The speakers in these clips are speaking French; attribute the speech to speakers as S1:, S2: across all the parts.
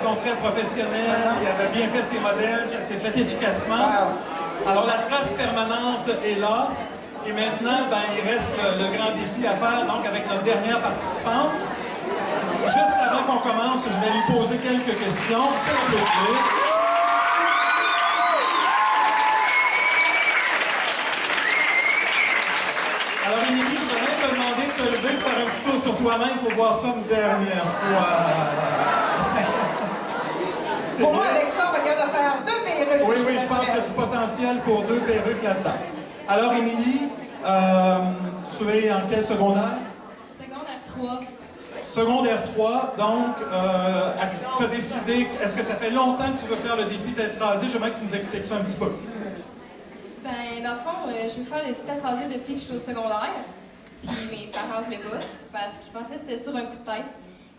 S1: façon très professionnelle, il avait bien fait ses modèles, ça s'est fait efficacement. Alors la trace permanente est là. Et maintenant, ben, il reste le grand défi à faire, donc avec notre dernière participante. Juste avant qu'on commence, je vais lui poser quelques questions. On peut l'applaudir. Alors, Émilie, je vais même te demander de te lever et faire un petit tour sur toi-même. Il faut voir ça une dernière fois.
S2: Pour moi, Alexa, on regarde de faire 2 perruques.
S1: Oui, oui, je pense qu'il y a du potentiel pour 2 perruques là-dedans. Alors, Émilie, tu es en quel secondaire?
S3: Secondaire 3.
S1: Secondaire 3, donc, tu as décidé, est-ce que ça fait longtemps que tu veux faire le défi d'être rasé? J'aimerais que tu nous expliques ça un petit peu.
S3: Ben, dans le fond, je veux faire le défi d'être rasé depuis que je suis au secondaire. Puis mes parents voulaient pas, parce qu'ils pensaient que c'était sur un coup de tête.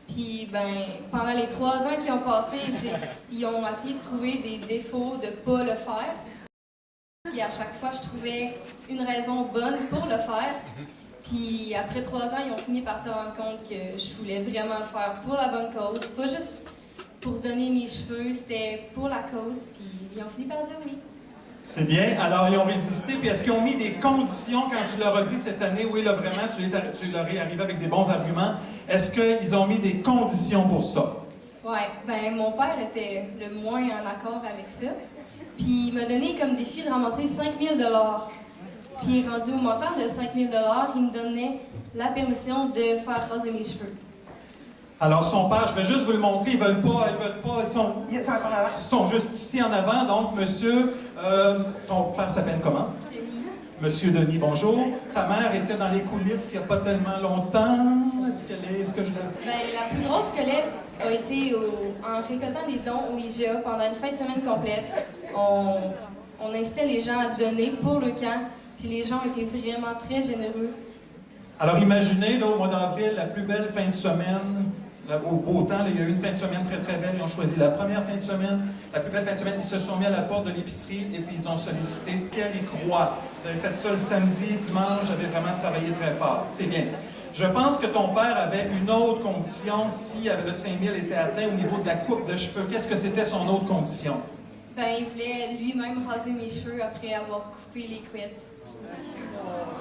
S3: Puis, ben, pendant les 3 ans qui ont passé, ils ont essayé de trouver des défauts de pas le faire. Puis à chaque fois, je trouvais une raison bonne pour le faire. Puis après 3 ans, ils ont fini par se rendre compte que je voulais vraiment le faire pour la bonne cause. Pas juste pour donner mes cheveux, c'était pour la cause. Puis ils ont fini par dire oui.
S1: C'est bien. Alors, ils ont résisté. Puis est-ce qu'ils ont mis des conditions quand tu leur as dit cette année, oui, là, vraiment, tu leur es arrivé avec des bons arguments. Est-ce qu'ils ont mis des conditions pour ça?
S3: Ouais, ben mon père était le moins en accord avec ça. Puis il m'a donné comme défi de ramasser 5 000 $. Puis rendu au montant de 5 000 $, il me donnait la permission de faire raser mes cheveux.
S1: Alors, son père, je vais juste vous le montrer, ils veulent pas, ils sont juste ici en avant. Donc, monsieur, ton père s'appelle comment?
S3: Denis.
S1: Monsieur Denis, bonjour. Ta mère était dans les coulisses il n'y a pas tellement longtemps. Est-ce que je l'ai...
S3: Ben, la plus grosse collecte a été en récoltant des dons au IGA pendant une fin de semaine complète. On incitait les gens à donner pour le camp, puis les gens étaient vraiment très généreux.
S1: Alors, imaginez, là, au mois d'avril, la plus belle fin de semaine, là, au beau temps, là, il y a eu une fin de semaine très, très belle. Ils ont choisi la première fin de semaine, la plus belle fin de semaine. Ils se sont mis à la porte de l'épicerie et puis ils ont sollicité quelle y croit. Vous avez fait ça le samedi, dimanche, j'avais vraiment travaillé très fort. C'est bien. Je pense que ton père avait une autre condition si le 5000 était atteint au niveau de la coupe de cheveux. Qu'est-ce que c'était son autre condition?
S3: Ben, il voulait lui-même raser mes cheveux après avoir coupé les couettes.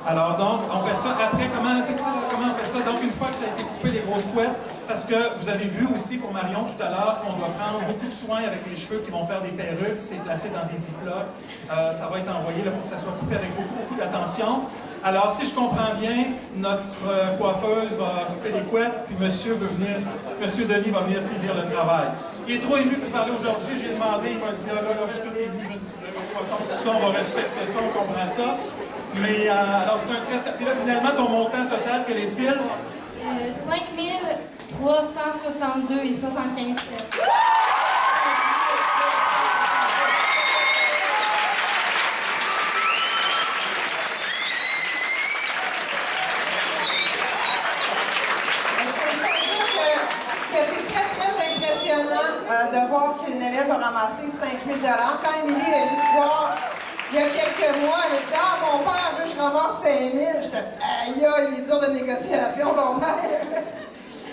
S1: Alors donc, on fait ça après, comment on fait ça? Donc, une fois que ça a été coupé, les grosses couettes, parce que vous avez vu aussi pour Marion tout à l'heure qu'on doit prendre beaucoup de soin avec les cheveux qui vont faire des perruques, c'est placé dans des ziplocs, ça va être envoyé, il faut que ça soit coupé avec beaucoup, beaucoup d'attention. Alors, si je comprends bien, notre coiffeuse va couper les couettes, puis monsieur Denis va venir finir le travail. Il est trop ému pour parler aujourd'hui, j'ai demandé, il m'a dit, ah là, je suis tout ému, tout ça, on va respecter ça, on comprend ça. Mais alors, c'est un très... Puis là, finalement, ton montant total, quel est-il?
S3: 5 362 et 75 cents.
S2: Que c'est très, très impressionnant de voir qu'une élève a ramassé 5 000 $. Quand Émilie est venue me voir il y a quelques mois, elle a dit « Ah, mon père veut que je ramasse 5 000 $. J'étais « Aïe, il est dur de négociation, ton père. »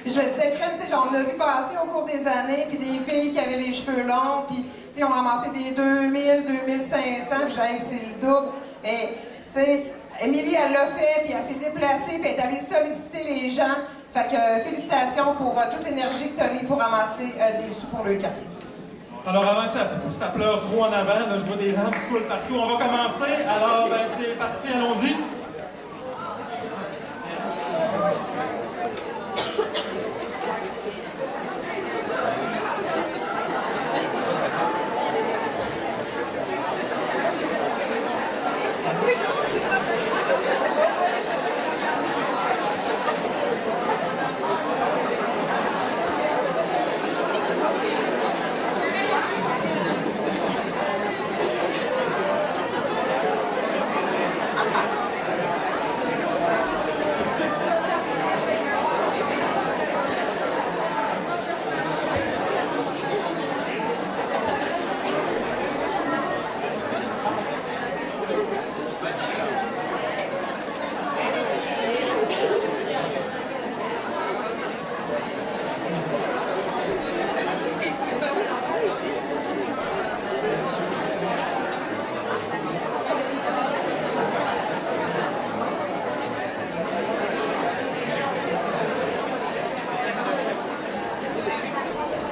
S2: Je me disais, crème, tu sais, on a vu passer au cours des années, puis des filles qui avaient les cheveux longs, puis, tu sais, ont ramassé des 2 000, 2 500, puis je disais, hey, c'est le double. Mais, tu sais, Émilie, elle l'a fait, puis elle s'est déplacée, puis elle est allée solliciter les gens. Fait que félicitations pour toute l'énergie que tu as mis pour ramasser des sous pour le camp.
S1: Alors, avant que ça pleure trop en avant, là, je vois des lampes qui coulent partout. On va commencer. Alors, ben, c'est parti, allons-y.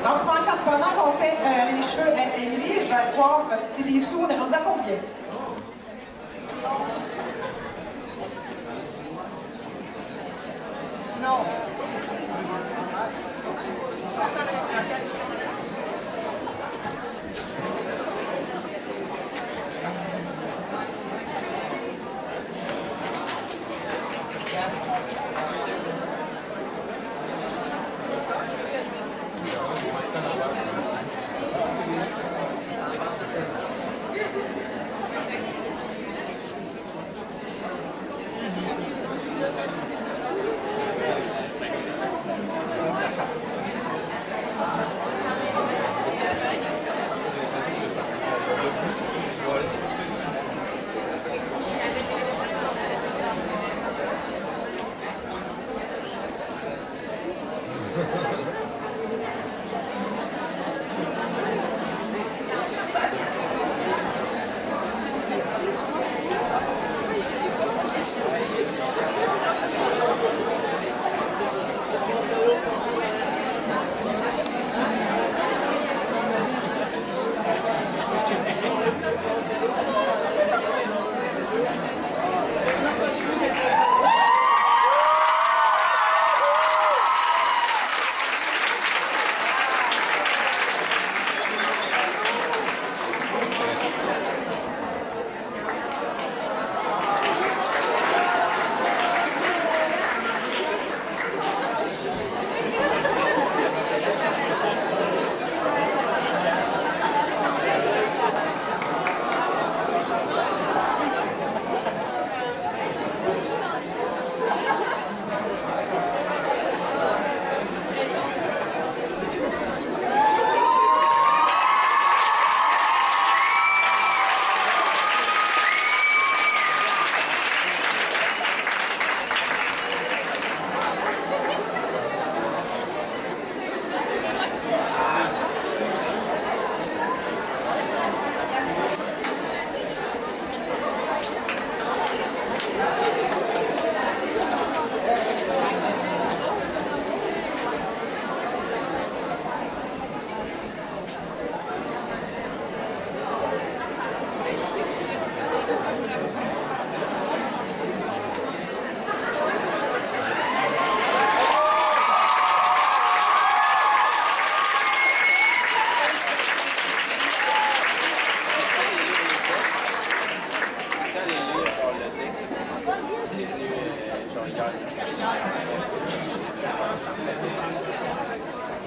S2: Donc, pendant qu'on fait les cheveux à Émilie, je vais aller voir, t'es des sous, on est rendu à combien? Non.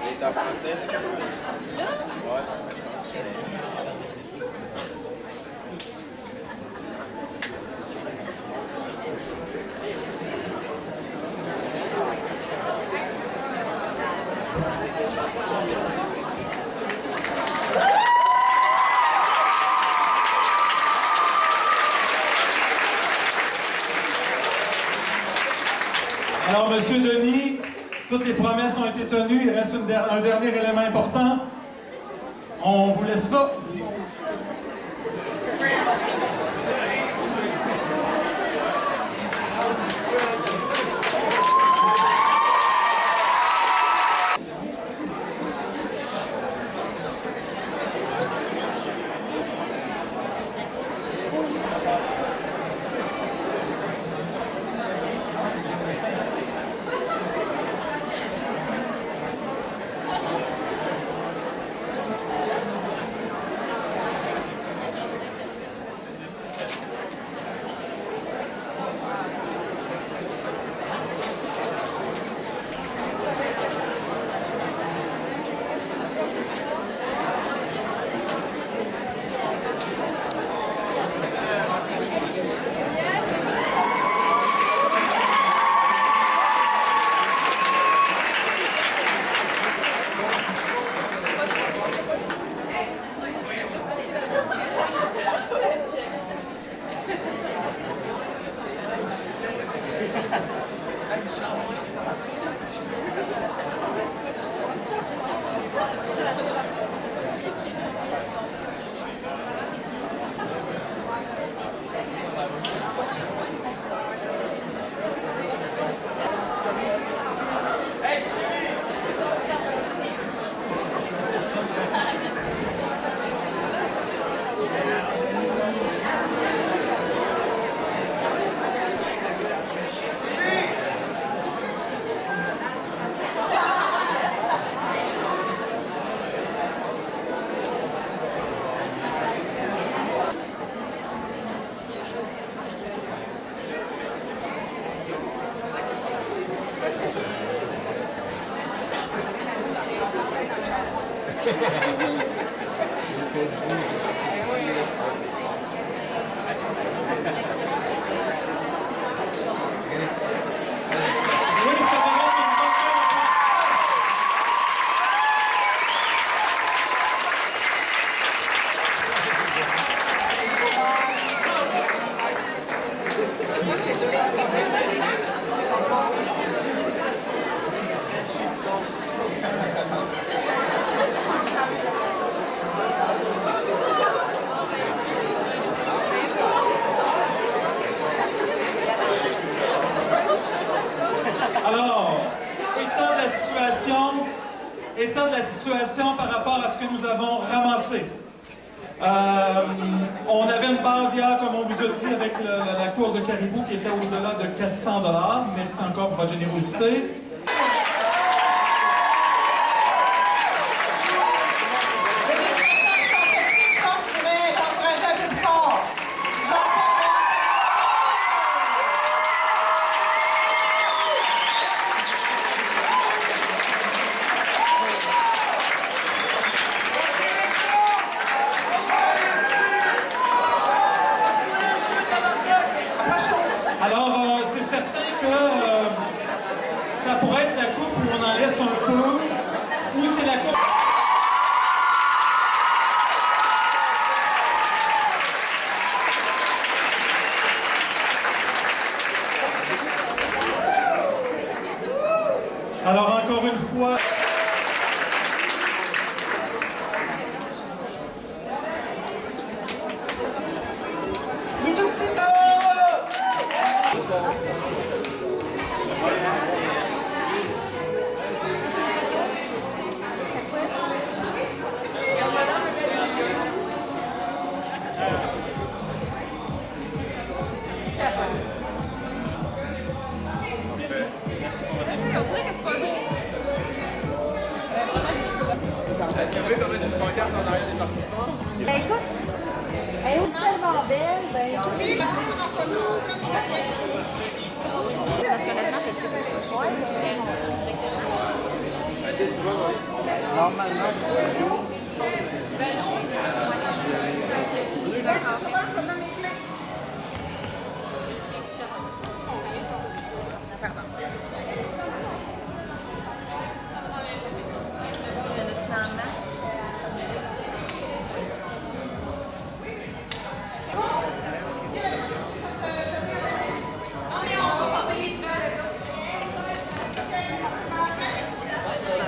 S4: Il est en français? Ouais.
S1: Alors, Monsieur Denis, toutes les promesses ont été tenues. Il reste un dernier élément important. On vous laisse ça. Oui, ça va être une bonne Alors, état de la situation par rapport à ce que nous avons ramassé. On avait une base hier, comme on vous a dit, avec la course de caribou qui était au-delà de 400 $. Merci encore pour votre générosité.
S2: Je pense qu'il pourrait être encouragé un peu plus fort.
S1: Alors, c'est certain que ça pourrait être la coupe où on en laisse un peu, ou c'est la coupe... Alors, encore une fois...
S2: Il est tout petit, ça!
S4: Est-ce que vous voulez qu'on mette une pancarte en arrière des participants?
S5: Ben écoute, elle est tellement belle, ben
S2: Oui, parce qu'on en photo,
S6: Parce qu'honnêtement, je ne sais pas. Ouais,
S5: normalement,
S2: ça.